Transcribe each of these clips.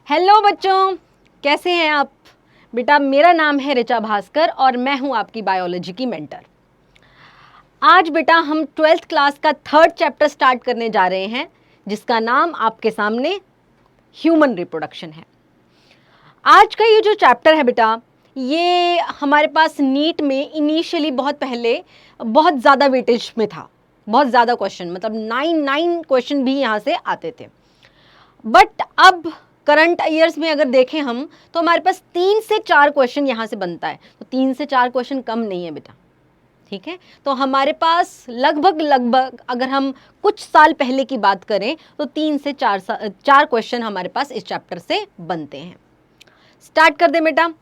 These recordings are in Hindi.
हेलो बच्चों, कैसे हैं आप? बेटा मेरा नाम है ऋचा भास्कर और मैं हूं आपकी बायोलॉजी की मेंटर। आज बेटा हम 12th क्लास का 3rd चैप्टर स्टार्ट करने जा रहे हैं, जिसका नाम आपके सामने ह्यूमन रिप्रोडक्शन है। आज का ये जो चैप्टर है बेटा, ये हमारे पास नीट में इनिशियली बहुत पहले बहुत ज़्यादा वेटेज में था, बहुत ज़्यादा क्वेश्चन, मतलब 9 क्वेश्चन भी यहाँ से आते थे। बट अब करंट ईयर्स में अगर देखें हम, तो हमारे पास 3 से 4 क्वेश्चन यहाँ से बनता है। तो 3 से 4 क्वेश्चन कम नहीं है बेटा, ठीक है। तो हमारे पास लगभग अगर हम कुछ साल पहले की बात करें तो 3 से 4 क्वेश्चन हमारे पास इस चैप्टर से बनते हैं। स्टार्ट कर दें बेटा।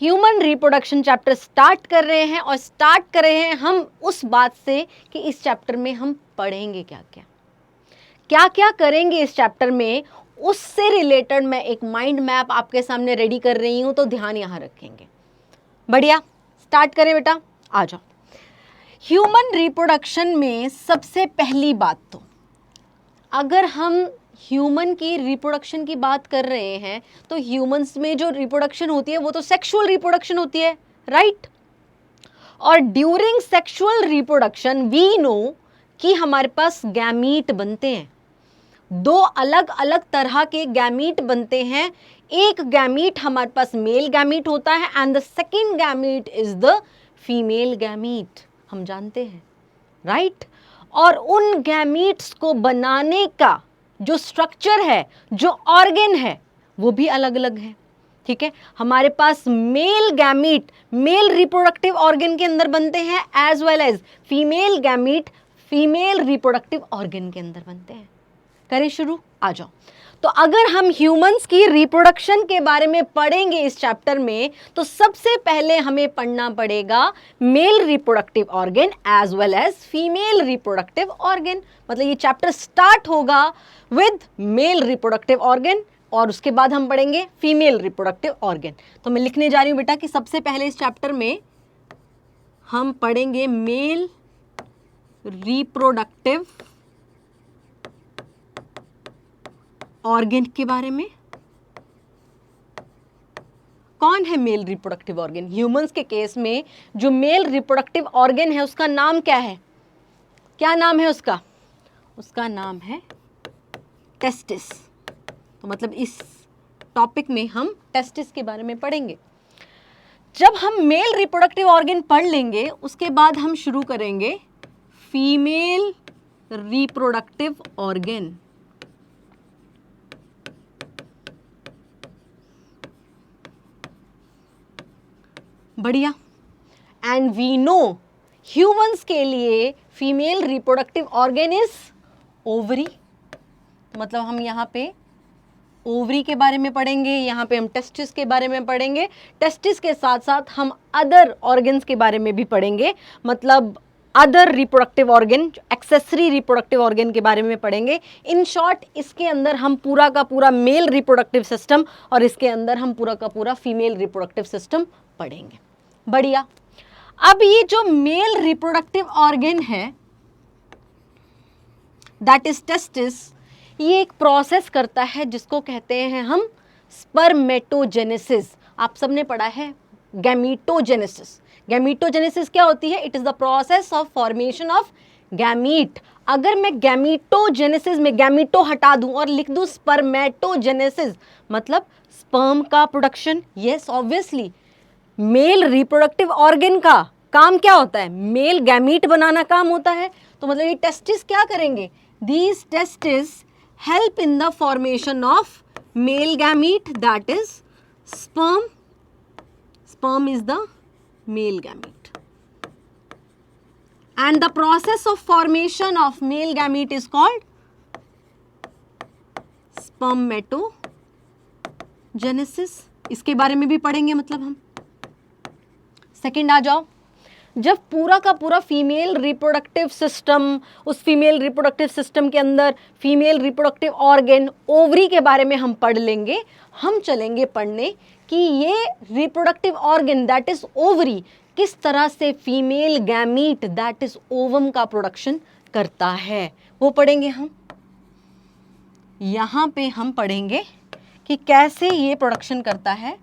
ह्यूमन रिप्रोडक्शन चैप्टर स्टार्ट कर रहे हैं और स्टार्ट कर रहे हैं हम उस बात से कि इस चैप्टर में हम पढ़ेंगे क्या क्या करेंगे इस चैप्टर में, उससे रिलेटेड मैं एक माइंड मैप आपके सामने रेडी कर रही हूं, तो ध्यान यहां रखेंगे। बढ़िया, स्टार्ट करें बेटा, आ जाओ। ह्यूमन रिप्रोडक्शन में सबसे पहली बात, तो अगर हम ह्यूमन की रिप्रोडक्शन की बात कर रहे हैं तो ह्यूमंस में जो रिप्रोडक्शन होती है वो तो सेक्सुअल रिप्रोडक्शन होती है, राइट। और during sexual reproduction we know कि हमारे पास गैमीट बनते हैं। 2 अलग अलग तरह के गैमीट बनते हैं। एक गैमीट हमारे पास मेल गैमीट होता है and the second gamete is the female gamete, हम जानते हैं, राइट। और उन गैमीट्स को बनाने का जो स्ट्रक्चर है, जो ऑर्गन है, वो भी अलग अलग है, ठीक है। हमारे पास male gamete male reproductive organ के अंदर बनते हैं, as well as female gamete female reproductive organ के अंदर बनते हैं। करें शुरू, आ जाओ। तो अगर हम ह्यूमंस की रिप्रोडक्शन के बारे में पढ़ेंगे इस चैप्टर में, तो सबसे पहले हमें पढ़ना पड़ेगा male reproductive organ as well as female reproductive organ. मतलब ये चैप्टर स्टार्ट होगा विद मेल रिप्रोडक्टिव ऑर्गन और उसके बाद हम पढ़ेंगे फीमेल रिप्रोडक्टिव ऑर्गन। तो मैं लिखने जा रही हूं बेटा कि सबसे पहले इस चैप्टर में हम पढ़ेंगे मेल रिप्रोडक्टिव ऑर्गन के बारे में। कौन है मेल रिप्रोडक्टिव ऑर्गन? ह्यूमंस के केस में जो मेल रिप्रोडक्टिव ऑर्गन है उसका नाम क्या है? क्या नाम है उसका? उसका नाम है टेस्टिस। तो मतलब इस टॉपिक में हम टेस्टिस के बारे में पढ़ेंगे। जब हम मेल रिप्रोडक्टिव ऑर्गन पढ़ लेंगे, उसके बाद हम शुरू करेंगे फीमेल रिप्रोडक्टिव ऑर्गन। बढ़िया। एंड वी नो ह्यूमंस के लिए female reproductive organ is ovary. मतलब हम यहाँ पे ओवरी के बारे में पढ़ेंगे, यहाँ पे हम टेस्टिस के बारे में पढ़ेंगे। टेस्टिस के साथ साथ हम अदर ऑर्गन्स के बारे में भी पढ़ेंगे, मतलब other reproductive organ, accessory reproductive organ के बारे में पढ़ेंगे। इन शॉर्ट इसके अंदर हम पूरा का पूरा मेल रिप्रोडक्टिव सिस्टम और इसके अंदर हम पूरा का पूरा फीमेल रिप्रोडक्टिव सिस्टम पढ़ेंगे। बढ़िया। अब ये जो मेल रिप्रोडक्टिव ऑर्गन है दैट इज टेस्टिस, ये एक प्रोसेस करता है जिसको कहते हैं हम स्पर्मेटोजेनेसिस। आप सबने पढ़ा है गैमीटोजेनेसिस। गैमीटोजेनेसिस क्या होती है? It is the process of formation of gamete. अगर मैं गैमीटोजेनेसिस में गैमीटो हटा दूं और लिख दूं स्पर्मेटोजेनेसिस, मतलब स्पर्म का production. Yes, obviously mail reproductive organ का काम क्या होता है? मेल गैमीट बनाना काम होता है। तो मतलब ये टेस्टिस क्या करेंगे? These testis help in the formation of male gamete that is sperm. Sperm is the male gamete and the process of formation of male gamete is called spermatogenesis। इसके बारे में भी पढ़ेंगे मतलब हम। सेकंड आ जाओ। जब पूरा का पूरा फीमेल रिप्रोडक्टिव सिस्टम, उस फीमेल रिप्रोडक्टिव सिस्टम के अंदर फीमेल रिप्रोडक्टिव ऑर्गन ओवरी के बारे में हम पढ़ लेंगे, हम चलेंगे पढ़ने कि ये reproductive organ that is ovary किस तरह से female gamete that is ovum का प्रोडक्शन करता है, वो पढ़ेंगे हम। यहाँ पे हम पढ़ेंगे कि कैसे ये प्रोडक्शन करता है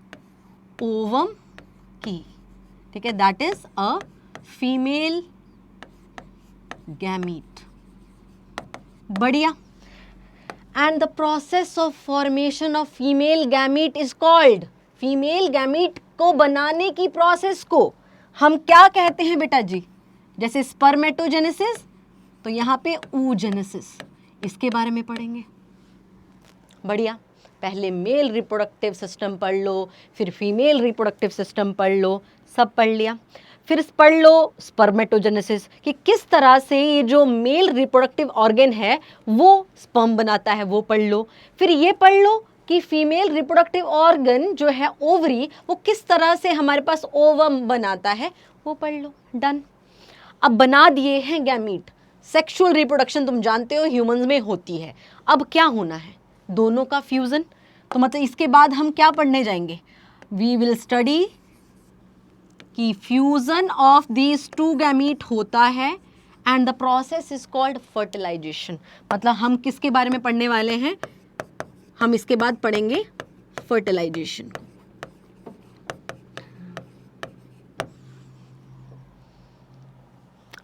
ओवम की, ठीक है, that is a female gamete. बढ़िया। And the process of formation of female gamete is called, female gamete को बनाने की प्रोसेस को हम क्या कहते हैं बेटा जी? जैसे स्पर्मेटोजेनेसिस, तो यहाँ पे oogenesis, इसके बारे में पढ़ेंगे। बढ़िया। पहले मेल रिप्रोडक्टिव सिस्टम पढ़ लो, फिर फीमेल रिप्रोडक्टिव सिस्टम पढ़ लो, सब पढ़ लिया। फिर पढ़ लो स्पर्मेटोजेनेसिस कि किस तरह से ये जो मेल रिप्रोडक्टिव ऑर्गन है वो स्पर्म बनाता है, वो पढ़ लो। फिर ये पढ़ लो कि फीमेल रिप्रोडक्टिव ऑर्गन जो है ओवरी, वो किस तरह से हमारे पास ओवम बनाता है, वो पढ़ लो। डन। अब बना दिए हैं गैमीट। सेक्सुअल रिप्रोडक्शन तुम जानते हो ह्यूमंस में होती है। अब क्या होना है? दोनों का फ्यूजन। तो मतलब इसके बाद हम क्या पढ़ने जाएंगे? वी विल स्टडी कि fusion of these two gamete होता है and the process is called fertilisation. मतलब हम किसके बारे में पढ़ने वाले हैं? हम इसके बाद पढ़ेंगे फर्टिलाइजेशन।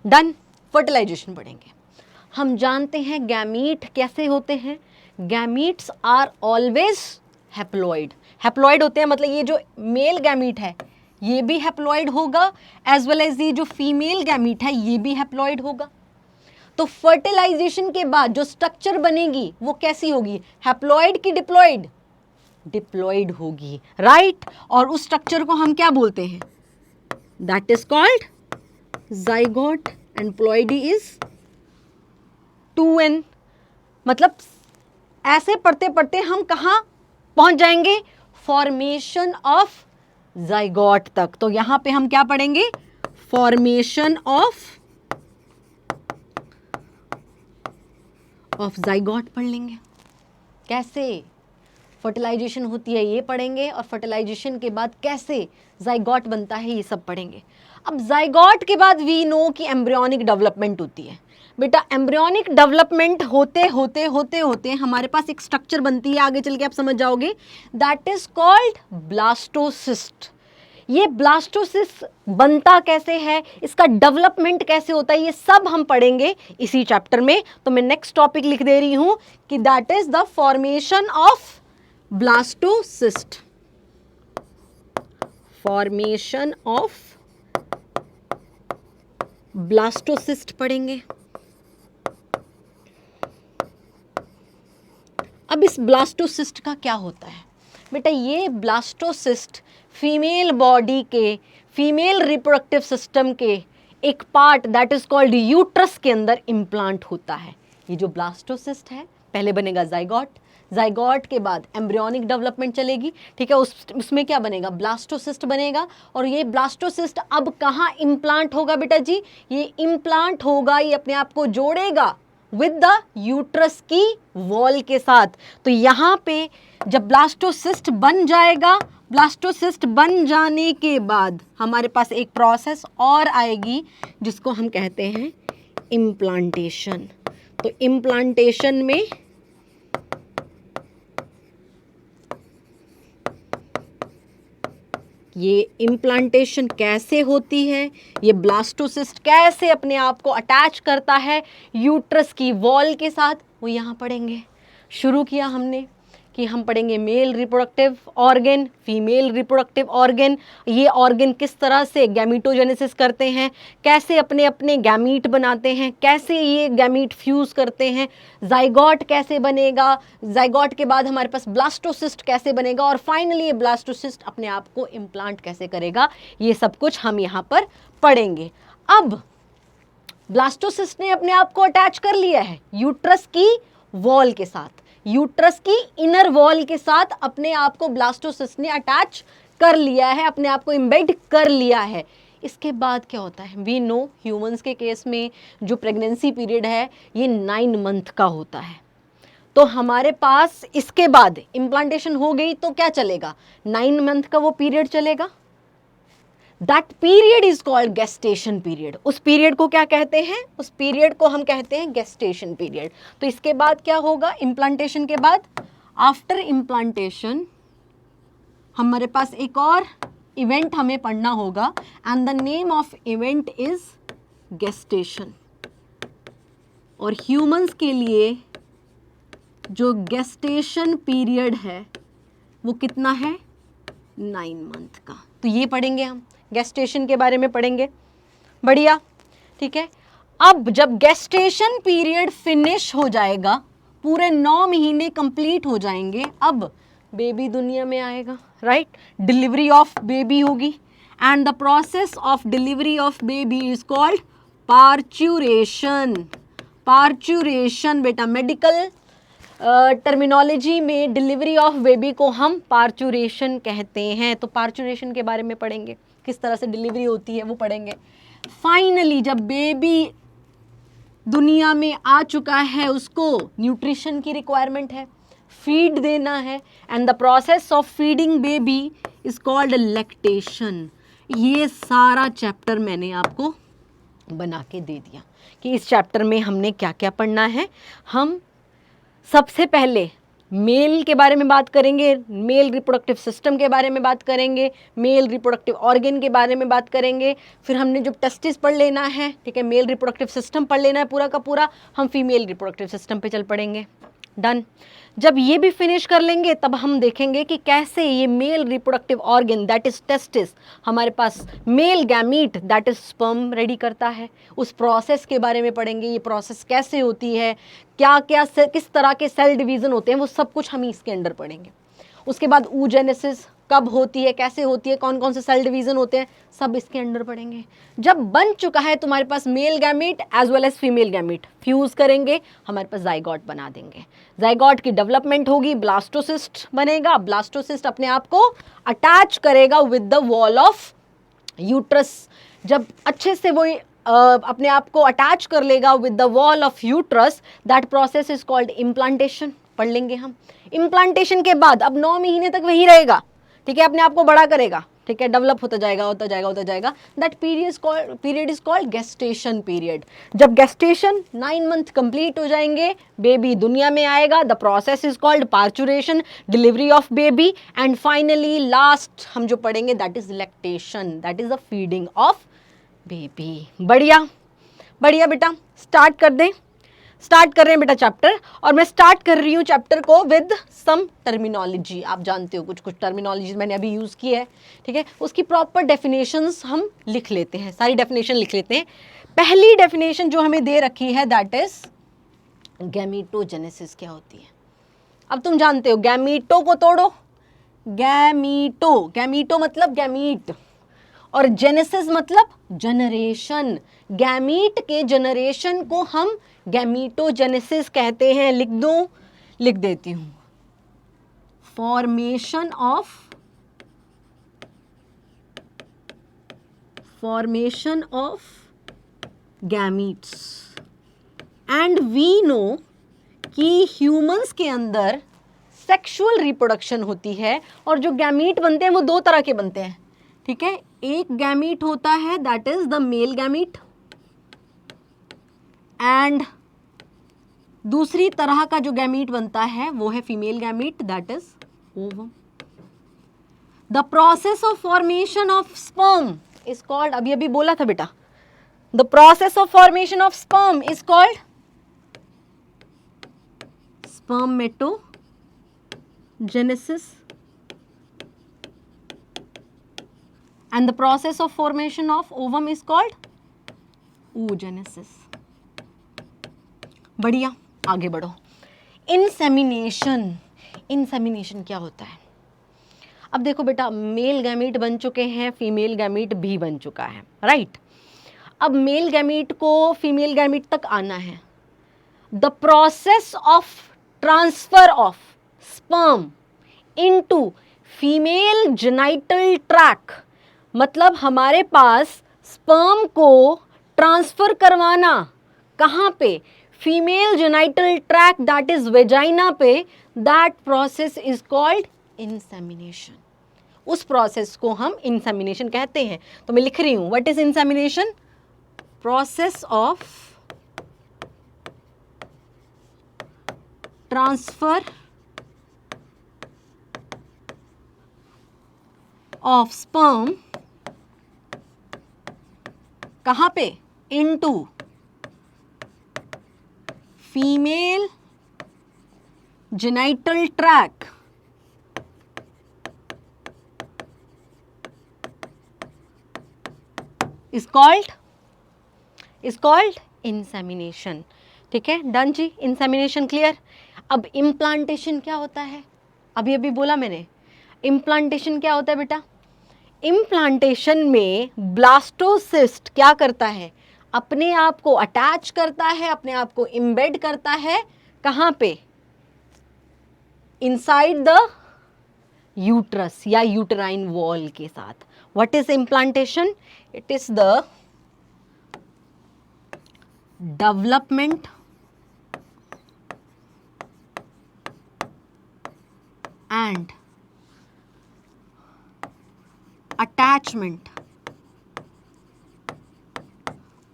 डन। फर्टिलाइजेशन पढ़ेंगे। हम जानते हैं गैमीट कैसे होते हैं। Gametes are always haploid. Haploid होते हैं मतलब ये जो मेल गैमीट है ये भी हैप्लॉइड होगा, एज वेल एज ये जो फीमेल गैमीट है ये भी हैप्लॉइड होगा। तो फर्टिलाइजेशन के बाद जो स्ट्रक्चर बनेगी वो कैसी होगी? हैप्लॉइड की डिप्लॉइड? डिप्लॉइड होगी, राइट। और उस स्ट्रक्चर को हम क्या बोलते हैं? That is called zygote and ploidy is 2n। मतलब ऐसे पढ़ते पढ़ते हम कहाँ पहुंच जाएंगे? फॉर्मेशन ऑफ ज़ाइगोट तक। तो यहां पे हम क्या पढ़ेंगे? फॉर्मेशन ऑफ ज़ाइगोट पढ़ लेंगे। कैसे फर्टिलाइजेशन होती है ये पढ़ेंगे, और फर्टिलाइजेशन के बाद कैसे ज़ाइगोट बनता है ये सब पढ़ेंगे। अब ज़ाइगोट के बाद वी नो कि एम्ब्रियोनिक डेवलपमेंट होती है। बेटा एम्ब्रियोनिक डेवलपमेंट होते होते होते होते हमारे पास एक स्ट्रक्चर बनती है, आगे चल के आप समझ जाओगे, दैट इज कॉल्ड ब्लास्टोसिस्ट। ये ब्लास्टोसिस्ट बनता कैसे है, इसका डेवलपमेंट कैसे होता है, ये सब हम पढ़ेंगे इसी चैप्टर में। तो मैं नेक्स्ट टॉपिक लिख दे रही हूं कि that is the formation of blastocyst. Formation of blastocyst पढ़ेंगे। अब इस ब्लास्टोसिस्ट का क्या होता है? बेटा ये ब्लास्टोसिस्ट फीमेल बॉडी के, फीमेल रिप्रोडक्टिव सिस्टम के एक part that is called uterus के अंदर इम्प्लांट होता है। ये जो ब्लास्टोसिस्ट है पहले बनेगा ज़ाइगोट, ज़ाइगोट के बाद एम्ब्रियोनिक डेवलपमेंट चलेगी, ठीक है, उसमें क्या बनेगा? ब्लास्टोसिस्ट बनेगा। और ये ब्लास्टोसिस्ट अब कहाँ इम्प्लांट होगा बेटा जी? ये इम्प्लांट होगा, ये अपने आप को जोड़ेगा विद द यूट्रस की वॉल के साथ। तो यहाँ पे जब ब्लास्टोसिस्ट बन जाएगा, ब्लास्टोसिस्ट बन जाने के बाद हमारे पास एक प्रोसेस और आएगी जिसको हम कहते हैं इम्प्लांटेशन। तो इम्प्लांटेशन में ये इम्प्लांटेशन कैसे होती है, ये ब्लास्टोसिस्ट कैसे अपने आप को अटैच करता है यूट्रस की वॉल के साथ, वो यहाँ पढ़ेंगे। शुरू किया हमने कि हम पढ़ेंगे mail reproductive organ, female reproductive organ, ये ऑर्गन किस तरह से गैमीटोजेनेसिस करते हैं, कैसे अपने अपने गैमीट बनाते हैं, कैसे ये गैमीट फ्यूज़ करते हैं, ज़ाइगोट कैसे बनेगा, ज़ाइगोट के बाद हमारे पास ब्लास्टोसिस्ट कैसे बनेगा, और फाइनली ये ब्लास्टोसिस्ट अपने आप को इम्प्लांट कैसे करेगा, ये सब कुछ हम यहाँ पर पढ़ेंगे। अब ब्लास्टोसिस्ट ने अपने आप को अटैच कर लिया है यूट्रस की वॉल के साथ, यूट्रस की इनर वॉल के साथ अपने आप को ब्लास्टोसिस्ट ने अटैच कर लिया है, अपने आप को एम्बेड कर लिया है। इसके बाद क्या होता है? वी नो ह्यूमंस के केस में जो प्रेगनेंसी पीरियड है ये 9 मंथ का होता है। तो हमारे पास इसके बाद इम्प्लांटेशन हो गई तो क्या चलेगा? 9 मंथ का वो पीरियड चलेगा। That period is called gestation period. उस पीरियड को क्या कहते हैं? उस पीरियड को हम कहते हैं गेस्टेशन पीरियड। तो इसके बाद क्या होगा? इम्प्लांटेशन के बाद आफ्टर इम्प्लांटेशन हमारे पास एक और इवेंट हमें पढ़ना होगा and the name of event is gestation. और ह्यूमंस के लिए जो गेस्टेशन पीरियड है वो कितना है, 9 मंथ का। तो ये पढ़ेंगे हम, गेस्टेशन के बारे में पढ़ेंगे। बढ़िया, ठीक है। अब जब गेस्टेशन पीरियड फिनिश हो जाएगा, पूरे 9 महीने कंप्लीट हो जाएंगे, अब बेबी दुनिया में आएगा, राइट। डिलीवरी ऑफ बेबी होगी and the process of delivery of baby is called parturition. Parturition बेटा, मेडिकल टर्मिनोलॉजी में डिलीवरी ऑफ बेबी को हम पार्चुरेशन कहते हैं। तो पार्चुरेशन के बारे में पढ़ेंगे, किस तरह से डिलीवरी होती है वो पढ़ेंगे। फाइनली जब बेबी दुनिया में आ चुका है, उसको न्यूट्रिशन की रिक्वायरमेंट है, फीड देना है and the process of feeding baby is called lactation. ये सारा चैप्टर मैंने आपको बना के दे दिया कि इस चैप्टर में हमने क्या क्या पढ़ना है। हम सबसे पहले मेल के बारे में बात करेंगे, मेल रिप्रोडक्टिव सिस्टम के बारे में बात करेंगे, मेल रिप्रोडक्टिव ऑर्गन के बारे में बात करेंगे। फिर हमने जो टेस्टिस पढ़ लेना है, ठीक है, मेल रिप्रोडक्टिव सिस्टम पढ़ लेना है पूरा का पूरा, हम फीमेल रिप्रोडक्टिव सिस्टम पे चल पड़ेंगे। डन। जब ये भी फिनिश कर लेंगे तब हम देखेंगे कि कैसे ये male reproductive organ that is testis हमारे पास male gamete that is sperm ready करता है। उस प्रोसेस के बारे में पढ़ेंगे, ये प्रोसेस कैसे होती है, क्या क्या किस तरह के सेल डिवीज़न होते हैं, वो सब कुछ हम इसके अंदर पढ़ेंगे। उसके बाद oogenesis कब होती है, कैसे होती है, कौन कौन से सेल डिवीज़न होते हैं, सब इसके अंदर पढ़ेंगे। जब बन चुका है तुम्हारे पास male gamete as well as female gamete, fuse करेंगे, हमारे पास जाइगोट बना देंगे। जाइगोट की डेवलपमेंट होगी, ब्लास्टोसिस्ट बनेगा। ब्लास्टोसिस्ट अपने आप को अटैच करेगा with the wall of uterus. जब अच्छे से वो अपने आप को अटैच कर लेगा with the wall of uterus, that process is called implantation. पढ़ लेंगे हम। इम्प्लांटेशन के बाद अब 9 महीने तक वही रहेगा, ठीक है, अपने आप को बड़ा करेगा, ठीक है, डेवलप होता जाएगा होता जाएगा होता जाएगा। That period is called gestation period. जब गेस्टेशन 9 मंथ कंप्लीट हो जाएंगे, बेबी दुनिया में आएगा, the process is called parturition, delivery of baby and finally last हम जो पढ़ेंगे that is lactation, that is the feeding of baby. बढ़िया बढ़िया बेटा, स्टार्ट कर दें। स्टार्ट कर रहे हैं बेटा चैप्टर, और मैं स्टार्ट कर रही हूँ चैप्टर को विद सम टर्मिनोलॉजी। आप जानते हो कुछ कुछ टर्मिनोलॉजीज मैंने अभी यूज़ की है, ठीक है, उसकी प्रॉपर डेफिनेशंस हम लिख लेते हैं, सारी डेफिनेशन लिख लेते हैं। पहली डेफिनेशन जो हमें दे रखी है दैट इज गैमीटोजेनेसिस क्या होती है। अब तुम जानते हो गैमीटो को तोड़ो, गैमीटो, गैमीटो मतलब गैमीट और जेनेसिस मतलब जनरेशन। गैमीट के जनरेशन को हम गैमीटोजेनेसिस कहते हैं। लिख दूं, लिख देती हूं, formation of gametes. And we know कि ह्यूमंस के अंदर सेक्सुअल रिप्रोडक्शन होती है और जो गैमीट बनते हैं वो 2 तरह के बनते हैं, ठीक है। एक गैमीट होता है that is the male gamete and दूसरी तरह का जो गैमीट बनता है वो है female gamete that is ovum. The process of formation of sperm is called, अभी अभी बोला था बेटा, the process of formation of sperm is called spermatogenesis and the process of formation of ovum is called oogenesis। बढ़िया, आगे बढ़ो। इंसेमिनेशन, इंसेमिनेशन क्या होता है। अब देखो बेटा, मेल गैमीट बन चुके हैं, फीमेल गैमीट भी बन चुका है, राइट। अब मेल गैमीट को फीमेल गैमीट तक आना है। The process of transfer of sperm into female genital tract, मतलब हमारे पास स्पर्म को ट्रांसफर करवाना कहाँ पे, female genital tract that is vagina पे, that process is called insemination. उस प्रोसेस को हम इंसेमिनेशन कहते हैं। तो मैं लिख रही हूं, what is insemination, process of transfer of sperm कहाँ पे? Into female genital tract is called insemination. ठीक है, डन जी, इंसेमिनेशन क्लियर। अब इम्प्लांटेशन क्या होता है? अभी अभी बोला मैंने, इम्प्लांटेशन क्या होता है बेटा? इम्प्लांटेशन में ब्लास्टोसिस्ट क्या करता है? अपने आप को अटैच करता है, अपने आप को इम्बेड करता है, कहाँ पे? इनसाइड द यूट्रस या यूटराइन वॉल के साथ। What is implantation? It is the development and attachment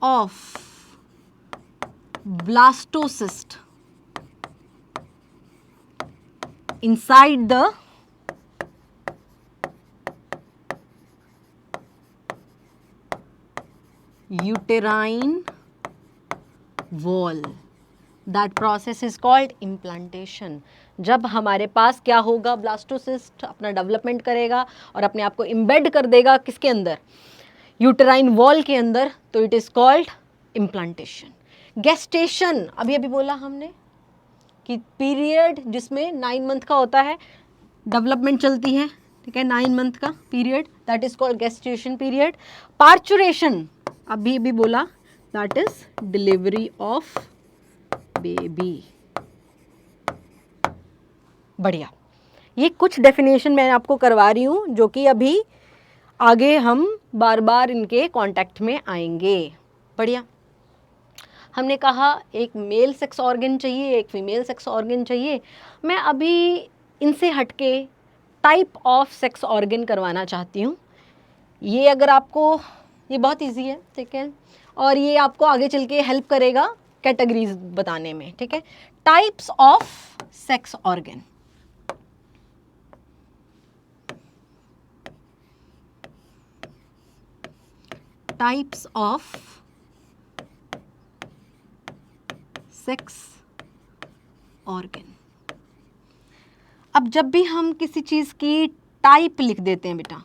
of blastocyst inside the uterine wall. That process is called implantation. जब हमारे पास क्या होगा? ब्लास्टोसिस्ट अपना डेवलपमेंट करेगा और अपने आप को इम्बेड कर देगा किसके अंदर? यूटराइन वॉल के अंदर, तो it is called implantation. Gestation अभी अभी बोला हमने कि पीरियड जिसमें 9 मंथ का होता है, डेवलपमेंट चलती है, ठीक है, 9 मंथ का period, that is called gestation period. Parturition अभी अभी बोला, that is delivery of baby. बढ़िया, ये कुछ डेफिनेशन मैं आपको करवा रही हूँ जो कि अभी आगे हम बार बार इनके कांटेक्ट में आएंगे। बढ़िया, हमने कहा एक मेल सेक्स ऑर्गन चाहिए, एक फीमेल सेक्स ऑर्गन चाहिए। मैं अभी इनसे हटके टाइप ऑफ सेक्स ऑर्गन करवाना चाहती हूँ। ये अगर आपको, ये बहुत इजी है, ठीक है, और ये आपको आगे चल के हेल्प करेगा कैटेगरीज बताने में। ठीक है, types of sex organ. Types of sex organ. अब जब भी हम किसी चीज़ की टाइप लिख देते हैं बेटा,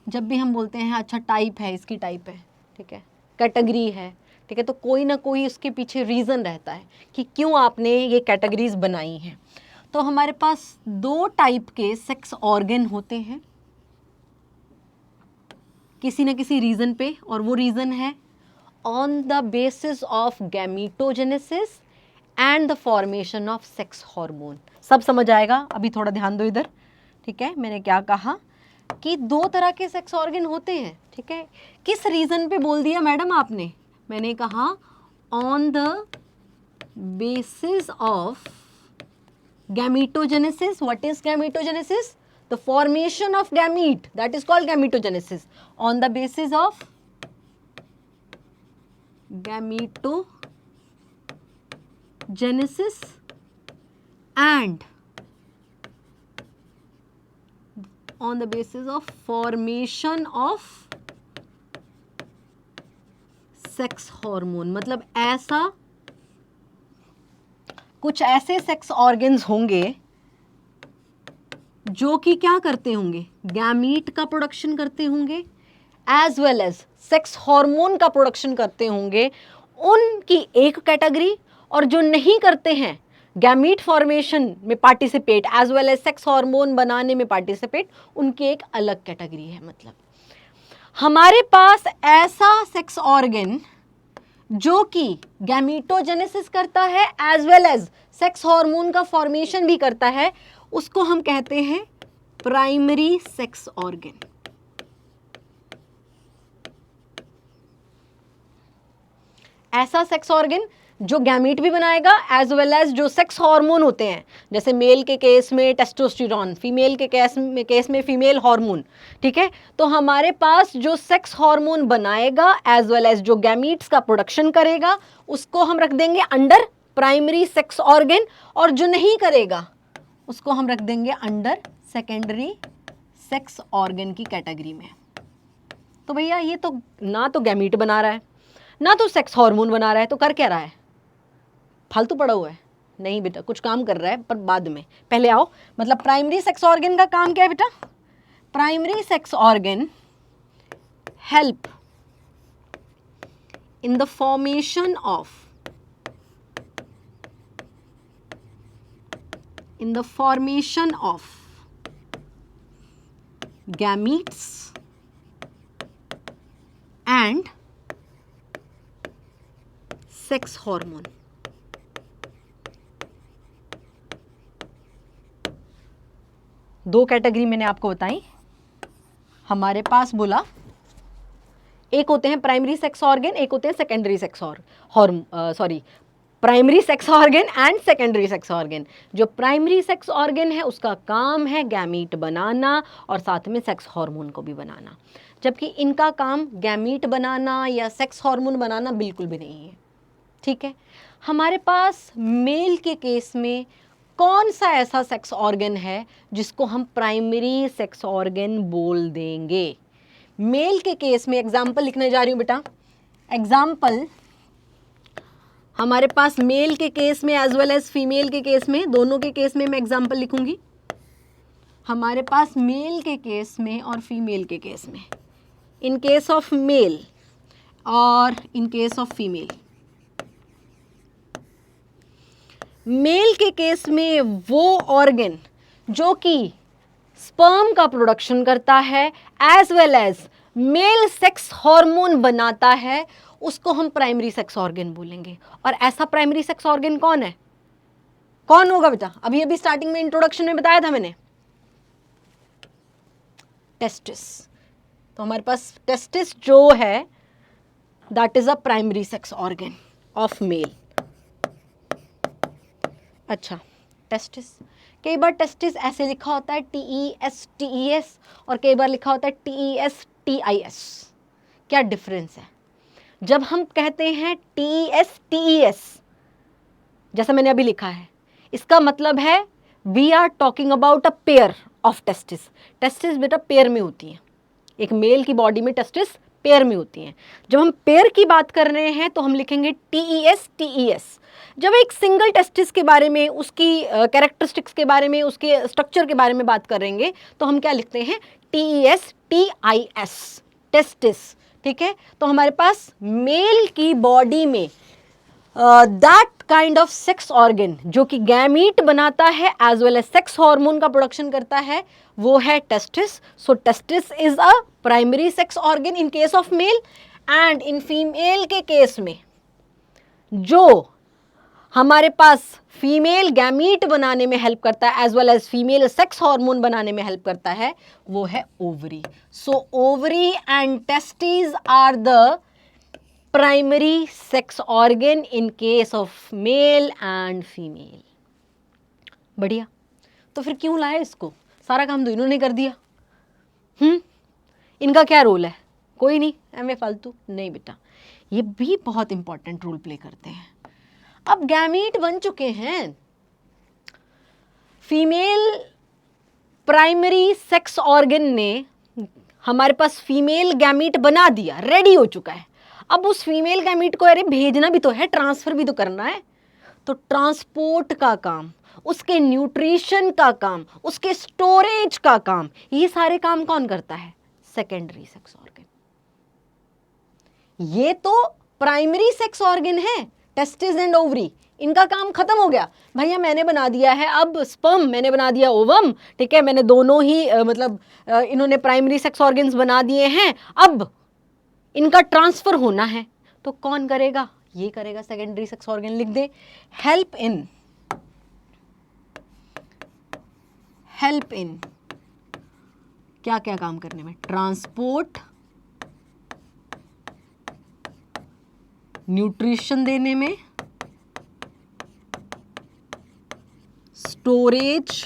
जब भी हम बोलते हैं अच्छा टाइप है, इसकी टाइप है, ठीक है, कैटेगरी है, ठीक है, तो कोई ना कोई उसके पीछे रीज़न रहता है कि क्यों आपने ये कैटेगरीज बनाई हैं। तो हमारे पास 2 टाइप के सेक्स ऑर्गन होते हैं किसी न किसी रीज़न पे, और वो रीज़न है on the basis of gametogenesis and the formation of sex hormone. सब समझ आएगा? अभी थोड़ा ध्यान दो इधर, ठीक है। मैंने क्या कहा कि 2 तरह के सेक्स ऑर्गन होते हैं, ठीक है। किस रीज़न पे बोल दिया मैडम आपने? मैंने कहा on the basis of gametogenesis. What is gametogenesis? The formation of gamete, that is called gametogenesis. On the basis of gametogenesis and on the basis of formation of sex hormone। मतलब ऐसा कुछ ऐसे सेक्स ऑर्गन्स होंगे जो कि क्या करते होंगे? गैमीट का प्रोडक्शन करते होंगे as well as sex hormone का प्रोडक्शन करते होंगे। उनकी एक कैटेगरी, और जो नहीं करते हैं गैमीट फॉर्मेशन में participate as well as sex hormone बनाने में पार्टिसिपेट, उनकी एक अलग कैटेगरी है। मतलब हमारे पास ऐसा सेक्स ऑर्गन जो कि गैमीटोजेनेसिस करता है as well as sex hormone का फॉर्मेशन भी करता है, उसको हम कहते हैं प्राइमरी सेक्स ऑर्गन। ऐसा सेक्स ऑर्गन जो गैमीट भी बनाएगा एज वेल एज जो सेक्स हार्मोन होते हैं, जैसे मेल के केस में टेस्टोस्टेरोन, फीमेल के केस में फीमेल हार्मोन, ठीक है। तो हमारे पास जो सेक्स हार्मोन बनाएगा एज वेल एज जो गैमीट्स का प्रोडक्शन करेगा, उसको हम रख देंगे अंडर प्राइमरी सेक्स ऑर्गन, और जो नहीं करेगा उसको हम रख देंगे अंडर सेकेंडरी सेक्स ऑर्गन की कैटेगरी में। तो भैया ये तो ना तो गैमीट बना रहा है, ना तो सेक्स हार्मोन बना रहा है, तो कर क्या रहा है? फालतू पड़ा हुआ है? नहीं बेटा, कुछ काम कर रहा है, पर बाद में। पहले आओ, मतलब प्राइमरी सेक्स ऑर्गन का काम क्या है बेटा? Primary sex organ help in the formation of gametes and sex hormone। दो कैटेगरी मैंने आपको बताई। हमारे पास बोला एक होते हैं प्राइमरी सेक्स ऑर्गन, एक होते हैं secondary sex primary sex organ and secondary sex organ. जो प्राइमरी सेक्स ऑर्गन है उसका काम है गैमीट बनाना और साथ में सेक्स हार्मोन को भी बनाना, जबकि इनका काम गैमीट बनाना या सेक्स हार्मोन बनाना बिल्कुल भी नहीं है। ठीक है, हमारे पास मेल के केस में कौन सा ऐसा सेक्स ऑर्गन है जिसको हम प्राइमरी सेक्स ऑर्गन बोल देंगे? मेल के केस में एग्जाम्पल लिखने जा रही हूँ बेटा। एग्जाम्पल हमारे पास मेल के केस में एज वेल एज फीमेल के केस में, दोनों के केस में मैं एग्जाम्पल लिखूंगी। हमारे पास मेल के केस में और फीमेल के केस में, इन केस ऑफ मेल और in case of female. Male के केस में वो ऑर्गन जो कि स्पर्म का प्रोडक्शन करता है as well as male sex hormone बनाता है, उसको हम प्राइमरी सेक्स ऑर्गन बोलेंगे। और ऐसा प्राइमरी सेक्स ऑर्गन कौन है? कौन होगा बेटा? अभी स्टार्टिंग में इंट्रोडक्शन में बताया था मैंने, टेस्टिस। तो हमारे पास टेस्टिस जो है that is a primary sex organ of male. अच्छा, टेस्टिस, कई बार टेस्टिस ऐसे लिखा होता है TESTES और कई बार लिखा होता है TESTIS। क्या डिफरेंस है? जब हम कहते हैं TESTES, जैसा मैंने अभी लिखा है, इसका मतलब है we are talking about a pair of testis. Testis बेटा पेयर में होती हैं, एक मेल की बॉडी में टेस्टिस पेयर में होती हैं। जब हम पेयर की बात कर रहे हैं तो हम लिखेंगे TESTES। जब एक सिंगल टेस्टिस के बारे में, उसकी कैरेक्टरिस्टिक्स के बारे में, उसके स्ट्रक्चर के बारे में बात करेंगे तो हम क्या लिखते हैं? TESTIS, testis. ठीक है, तो हमारे पास मेल की बॉडी में that kind of sex organ जो कि गैमीट बनाता है as well as sex hormone का प्रोडक्शन करता है, वो है testis. So testis is a primary sex organ in case of male, and in female के केस में जो हमारे पास फीमेल गैमीट बनाने में हेल्प करता है as well as female sex hormone बनाने में हेल्प करता है, वो है ovary. So ovary and testis are the primary sex organ in case of male and female. बढ़िया, तो फिर क्यों लाया इसको? सारा काम तो इन्होंने कर दिया। इनका क्या रोल है? कोई नहीं, एम ए फालतू नहीं बेटा, ये भी बहुत इंपॉर्टेंट रोल प्ले करते हैं। अब गैमीट बन चुके हैं, फीमेल प्राइमरी सेक्स ऑर्गन ने हमारे पास फीमेल गैमीट बना दिया, रेडी हो चुका है। अब उस फीमेल गैमीट को अरे भेजना भी तो है, ट्रांसफर भी तो करना है। तो ट्रांसपोर्ट का काम, उसके न्यूट्रिशन का काम, उसके स्टोरेज का काम, ये सारे काम कौन करता है? Secondary sex organ. ये तो प्राइमरी सेक्स ऑर्गन है, टेस्टिस एंड ओवरी, इनका काम खत्म हो गया। भैया मैंने बना दिया है अब स्पर्म, मैंने बना दिया ओवम, ठीक है, मैंने दोनों ही इन्होंने प्राइमरी सेक्स ऑर्गन्स बना दिए हैं, अब इनका ट्रांसफर होना है, तो कौन करेगा? ये करेगा, सेकेंडरी सेक्स ऑर्गन। लिख दे, हेल्प इन क्या क्या काम करने में? ट्रांसपोर्ट, न्यूट्रिशन देने में, स्टोरेज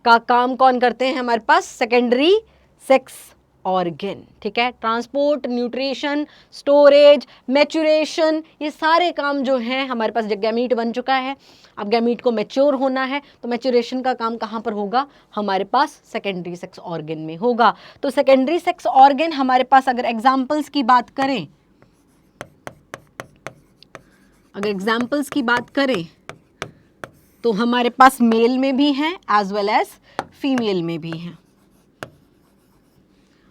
का काम कौन करते हैं? हमारे पास सेकेंडरी सेक्स ऑर्गन, ठीक है। ट्रांसपोर्ट, न्यूट्रिशन, स्टोरेज, मैच्योरेशन, ये सारे काम जो हैं हमारे पास, जब गैमीट बन चुका है, अब गैमीट को मैच्योर होना है, तो मैच्योरेशन का काम कहाँ पर होगा? हमारे पास सेकेंडरी सेक्स ऑर्गन में होगा। तो सेकेंडरी सेक्स ऑर्गन हमारे पास, अगर एग्जाम्पल्स की बात करें, तो हमारे पास मेल में भी हैं एज वेल एज फीमेल में भी हैं।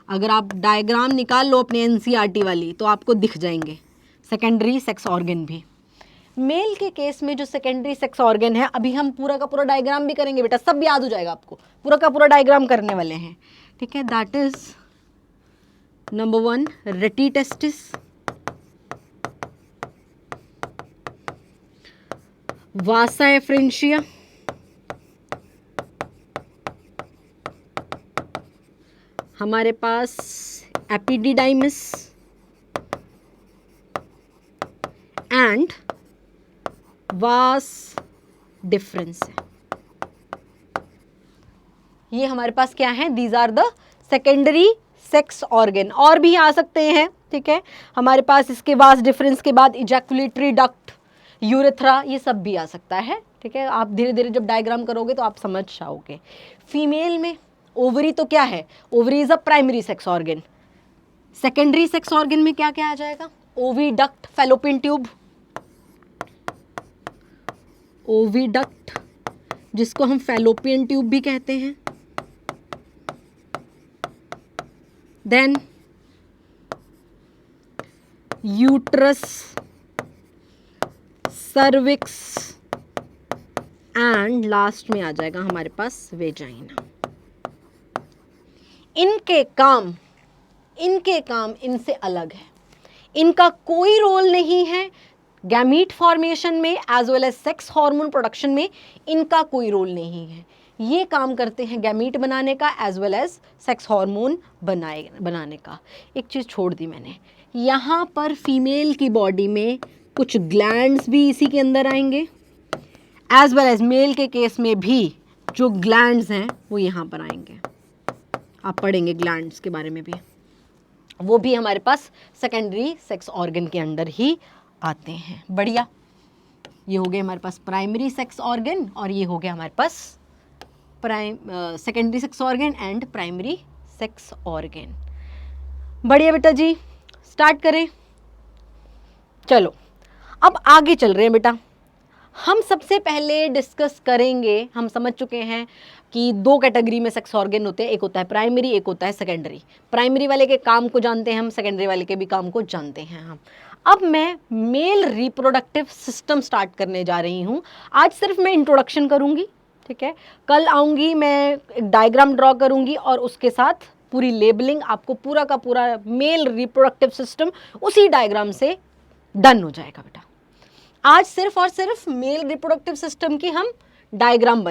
अगर आप डायग्राम निकाल लो अपने एनसीईआरटी वाली, तो आपको दिख जाएंगे सेकेंडरी सेक्स ऑर्गन भी। मेल के केस में जो सेकेंडरी सेक्स ऑर्गन है, अभी हम पूरा का पूरा डायग्राम भी करेंगे बेटा, सब याद हो जाएगा आपको, पूरा का पूरा डायग्राम करने वाले हैं, ठीक है। दैट इज नंबर 1 रेटी टेस्टिस, वासा एफ्रेंशिया, हमारे पास एपिडिडाइमिस एंड वास डिफरेंस है। ये हमारे पास क्या है? These are the secondary sex organ. और भी आ सकते हैं, ठीक है। हमारे पास इसके वास डिफरेंस के बाद इजैकुलेटरी डक्ट, यूरेथ्रा, ये सब भी आ सकता है, ठीक है। आप धीरे धीरे जब डायग्राम करोगे तो आप समझ जाओगे। फीमेल में ओवरी तो क्या है? Ovary is a primary sex organ. Secondary sex organ में क्या क्या आ जाएगा? ओविडक्ट, फैलोपियन ट्यूब, ओविडक्ट जिसको हम फैलोपियन ट्यूब भी कहते हैं, then uterus, cervix and last में आ जाएगा हमारे पास वेजाइना। इनके काम इनसे अलग है, इनका कोई रोल नहीं है गैमीट फॉर्मेशन में as well as sex hormone production में, इनका कोई रोल नहीं है। ये काम करते हैं गैमीट बनाने का as well as sex hormone बनाने का। एक चीज़ छोड़ दी मैंने, यहाँ पर फीमेल की बॉडी में कुछ ग्लैंड्स भी इसी के अंदर आएंगे, एज वेल एज मेल के केस में भी जो ग्लैंड्स हैं वो यहाँ पर आएंगे। आप पढ़ेंगे ग्लैंड्स के बारे में भी, वो भी हमारे पास सेकेंडरी सेक्स ऑर्गन के अंडर ही आते हैं। बढ़िया, ये हो गए हमारे पास प्राइमरी सेक्स ऑर्गन और ये हो गया हमारे पास secondary sex organ and primary sex organ. बढ़िया बेटा जी, स्टार्ट करें। चलो अब आगे चल रहे हैं बेटा। हम सबसे पहले डिस्कस करेंगे, हम समझ चुके हैं कि दो कैटेगरी में सेक्स ऑर्गन होते हैं, एक होता है प्राइमरी, एक होता है सेकेंडरी। प्राइमरी वाले के काम को जानते हैं हम, सेकेंडरी वाले के भी काम को जानते हैं हम। अब मैं मेल रिप्रोडक्टिव सिस्टम स्टार्ट करने जा रही हूँ। आज सिर्फ मैं इंट्रोडक्शन करूँगी, ठीक है। कल आऊँगी, मैं एक डायग्राम ड्रॉ करूँगी और उसके साथ पूरी लेबलिंग, आपको पूरा का पूरा मेल रिप्रोडक्टिव सिस्टम उसी डायग्राम से डन हो जाएगा बेटा। आज सिर्फ और सिर्फ मेल रिप्रोडक्टिव सिस्टम की हम डायग्राम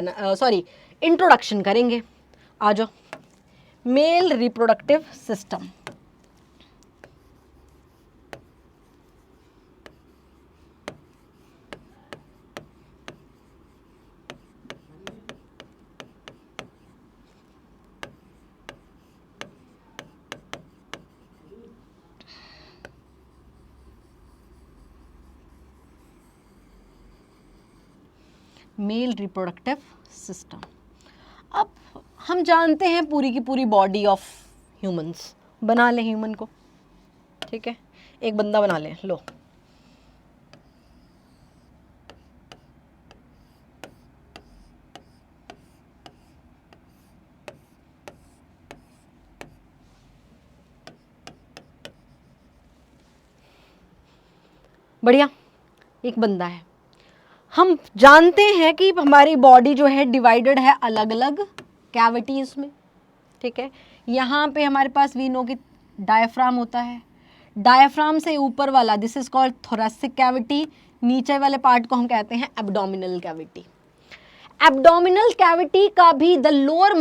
इंट्रोडक्शन करेंगे। आ जाओ, mail reproductive system. Mail reproductive system. अब हम जानते हैं पूरी की पूरी बॉडी ऑफ ह्यूमंस, बना लें ह्यूमन को, ठीक है। एक बंदा बना लें, लो। बढ़िया, एक बंदा है। हम जानते हैं कि हमारी बॉडी जो है डिवाइडेड है अलग अलग कैविटीज़ में, ठीक है। यहाँ पे हमारे पास वी नो कि डायफ्राम होता है, डायफ्राम से ऊपर वाला this is called thoracic cavity, नीचे वाले पार्ट को हम कहते हैं एब्डोमिनल कैविटी। एब्डोमिनल कैविटी का भी the lower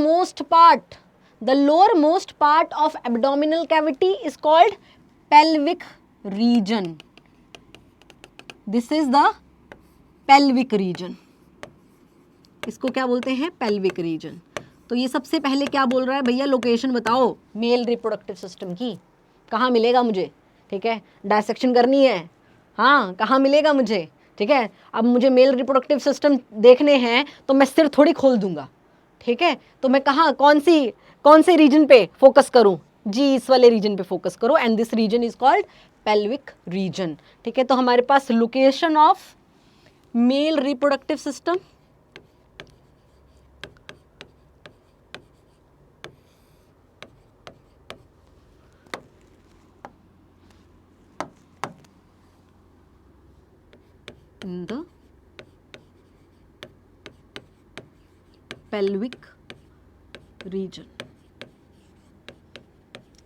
most part of abdominal cavity is called pelvic reason. This is the pelvic region, इसको क्या बोलते हैं? Pelvic region. तो ये सबसे पहले क्या बोल रहा है भैया, लोकेशन बताओ मेल रिप्रोडक्टिव सिस्टम की, कहाँ मिलेगा मुझे, ठीक है, डायसेक्शन करनी है, हाँ कहाँ मिलेगा मुझे, ठीक है। अब मुझे मेल रिप्रोडक्टिव सिस्टम देखने हैं तो मैं सिर थोड़ी खोल दूंगा, ठीक है, तो मैं कहाँ कौन से रीजन पे फोकस करूँ जी, इस वाले रीजन पे फोकस करो, and this region is called pelvic region, ठीक है। तो हमारे पास location of male reproductive system, in the pelvic region।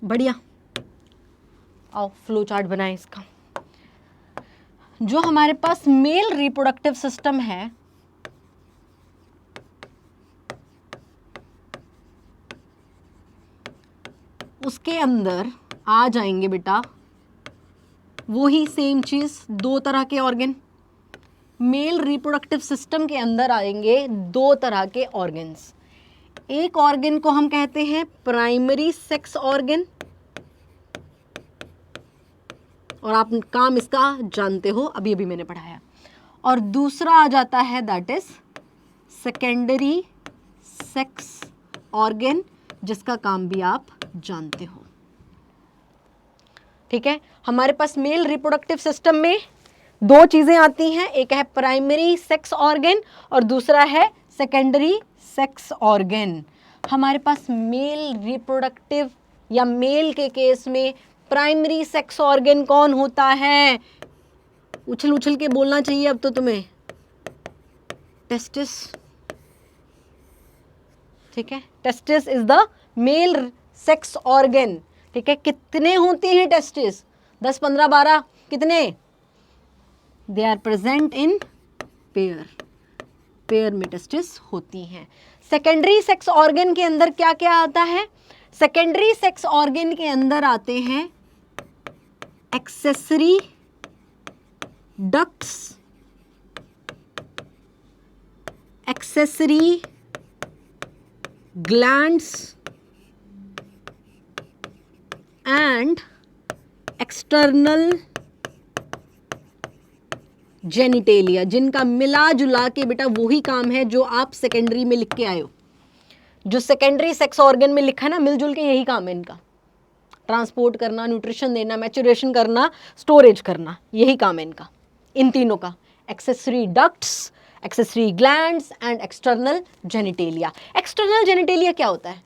बढ़िया, आओ फ्लो चार्ट बनाएं इसका। जो हमारे पास मेल रिप्रोडक्टिव सिस्टम है, उसके अंदर आ जाएंगे बेटा वो ही सेम चीज, दो तरह के ऑर्गन। मेल रिप्रोडक्टिव सिस्टम के अंदर आएंगे दो तरह के ऑर्गन्स। एक ऑर्गन को हम कहते हैं प्राइमरी सेक्स ऑर्गन, और आप काम इसका जानते हो, अभी अभी मैंने पढ़ाया। और दूसरा आ जाता है that is secondary sex organ, जिसका काम भी आप जानते हो, ठीक है। हमारे पास मेल रिप्रोडक्टिव सिस्टम में दो चीजें आती हैं, एक है प्राइमरी सेक्स ऑर्गन और दूसरा है सेकेंडरी सेक्स ऑर्गन। हमारे पास मेल रिप्रोडक्टिव या मेल के केस में प्राइमरी सेक्स ऑर्गन कौन होता है, उछल उछल के बोलना चाहिए अब तो तुम्हें, टेस्टिस, ठीक है। Testis is the male sex organ, ठीक है। कितने होती हैं टेस्टिस, 10 15 12, कितने, they are present in pair, pair में टेस्टिस होती हैं। सेकेंडरी सेक्स ऑर्गन के अंदर क्या क्या आता है, सेकेंडरी सेक्स ऑर्गन के अंदर आते हैं accessory ducts, accessory glands and external genitalia, जिनका मिला जुला के बेटा वही काम है जो आप सेकेंडरी में लिख के आए हो। जो सेकेंडरी सेक्स ऑर्गन में लिखा है ना, मिलजुल के यही काम है इनका, ट्रांसपोर्ट करना, न्यूट्रिशन देना, मैचुरेशन करना, स्टोरेज करना, यही काम है इनका, इन तीनों का, accessory ducts, accessory glands and external genitalia. External genitalia क्या होता है,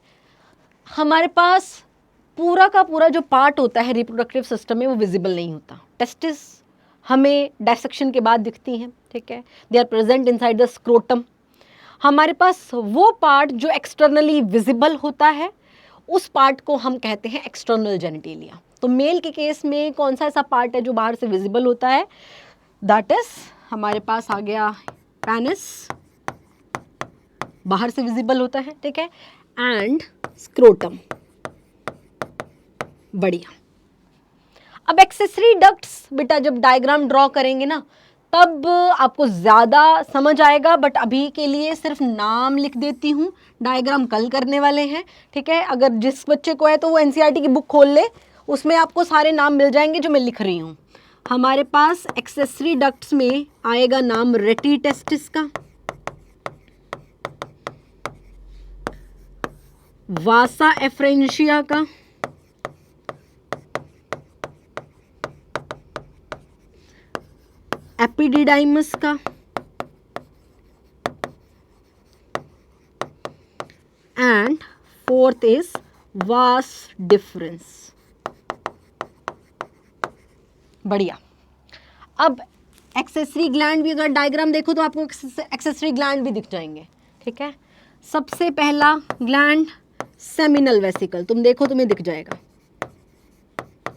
हमारे पास पूरा का पूरा जो पार्ट होता है रिप्रोडक्टिव सिस्टम में वो विजिबल नहीं होता। टेस्टिस हमें डायसेक्शन के बाद दिखती हैं, ठीक है, they are present inside the scrotum. हमारे पास वो पार्ट जो एक्सटर्नली विजिबल होता है, उस पार्ट को हम कहते हैं एक्सटर्नल जेनिटेलिया। तो मेल के केस में कौन सा ऐसा पार्ट है जो बाहर से विजिबल होता है, दैट इज हमारे पास आ गया पेनिस, बाहर से विजिबल होता है, ठीक है, एंड स्क्रोटम। बढ़िया। अब एक्सेसरी डक्ट्स बेटा जब डायग्राम ड्रॉ करेंगे ना तब आपको ज़्यादा समझ आएगा, बट अभी के लिए सिर्फ नाम लिख देती हूँ, डायग्राम कल करने वाले हैं, ठीक है। अगर जिस बच्चे को है तो वो एनसीईआरटी की बुक खोल ले, उसमें आपको सारे नाम मिल जाएंगे जो मैं लिख रही हूँ। हमारे पास एक्सेसरी डक्ट्स में आएगा नाम रेटी टेस्टिस का, वासा एफ्रेंशिया का, एपिडिडाइमस का, and fourth is vas deferens. बढ़िया। अब एक्सेसरी ग्लैंड भी अगर डायग्राम देखो तो आपको एक्सेसरी ग्लैंड भी दिख जाएंगे, ठीक है। सबसे पहला ग्लैंड सेमिनल वेसिकल, तुम देखो तुम्हें दिख जाएगा,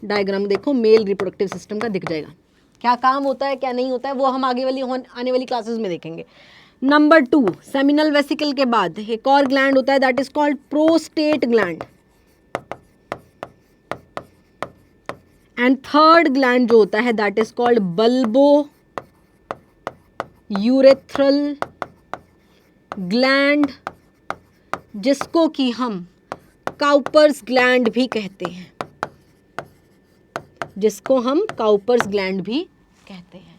डायग्राम देखो मेल रिप्रोडक्टिव सिस्टम का दिख जाएगा। क्या काम होता है क्या नहीं होता है वो हम आगे वाली आने वाली क्लासेस में देखेंगे। नंबर 2, सेमिनल वेसिकल के बाद एक और ग्लैंड होता है that is called prostate gland, and third gland जो होता है that is called bulbo urethral gland, जिसको कि हम काउपर्स ग्लैंड भी कहते हैं, जिसको हम काउपर्स ग्लैंड भी कहते हैं।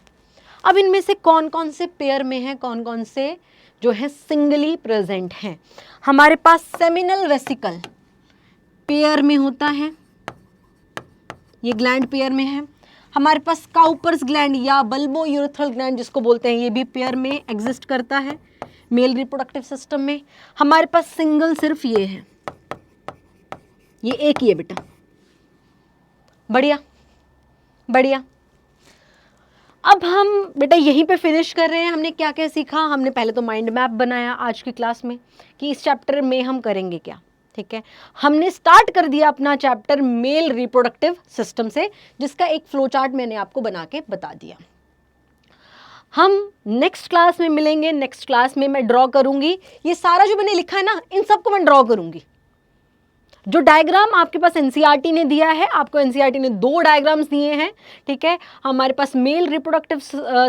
अब इनमें से कौन कौन से पेयर में है, कौन कौन से जो है सिंगली प्रेजेंट हैं। हमारे पास सेमिनल वेसिकल पेयर में होता है, ये ग्लैंड पेयर में है। हमारे पास काउपर्स ग्लैंड या बल्बो यूरेथ्रल ग्लैंड जिसको बोलते हैं, ये भी पेयर में एग्जिस्ट करता है मेल रिप्रोडक्टिव सिस्टम में। हमारे पास सिंगल सिर्फ ये है, ये एक ही है बेटा। बढ़िया बढ़िया। अब हम बेटा यहीं पे फिनिश कर रहे हैं। हमने क्या क्या सीखा, हमने पहले तो माइंड मैप बनाया आज की क्लास में कि इस चैप्टर में हम करेंगे क्या, ठीक है। हमने स्टार्ट कर दिया अपना चैप्टर मेल रिप्रोडक्टिव सिस्टम से, जिसका एक फ्लो चार्ट मैंने आपको बना के बता दिया। हम नेक्स्ट क्लास में मिलेंगे। नेक्स्ट क्लास में मैं ड्रॉ करूंगी, ये सारा जो मैंने लिखा है ना, इन सबको मैं ड्रॉ करूंगी। जो डायग्राम आपके पास एनसीईआरटी ने दिया है, आपको एनसीईआरटी ने 2 डायग्राम्स दिए हैं, ठीक है। हमारे पास मेल रिप्रोडक्टिव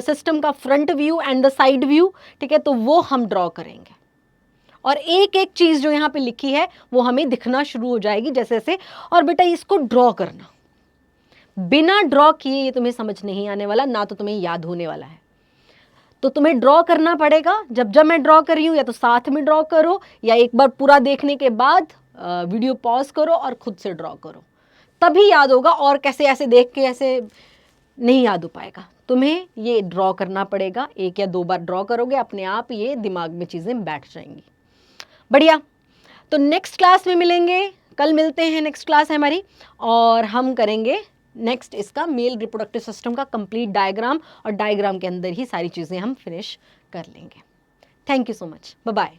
सिस्टम का front view and the side view, ठीक है, तो वो हम ड्रॉ करेंगे। और एक एक चीज जो यहाँ पे लिखी है वो हमें दिखना शुरू हो जाएगी जैसे जैसे। और बेटा इसको ड्रॉ करना, बिना ड्रॉ किए ये तुम्हें समझ नहीं आने वाला, ना तो तुम्हें याद होने वाला है। तो तुम्हें ड्रॉ करना पड़ेगा। जब जब मैं ड्रॉ कर रही हूँ, या तो साथ में ड्रॉ करो, या एक बार पूरा देखने के बाद वीडियो पॉज करो और खुद से ड्रॉ करो, तभी याद होगा। और कैसे ऐसे देख के ऐसे नहीं याद हो पाएगा। तुम्हें ये ड्रॉ करना पड़ेगा। 1 या 2 बार ड्रॉ करोगे, अपने आप ये दिमाग में चीज़ें बैठ जाएंगी। बढ़िया। तो नेक्स्ट क्लास में मिलेंगे, कल मिलते हैं, नेक्स्ट क्लास है हमारी, और हम करेंगे नेक्स्ट इसका मेल रिप्रोडक्टिव सिस्टम का कंप्लीट डायग्राम, और डायग्राम के अंदर ही सारी चीज़ें हम फिनिश कर लेंगे। Thank you so much, bye bye.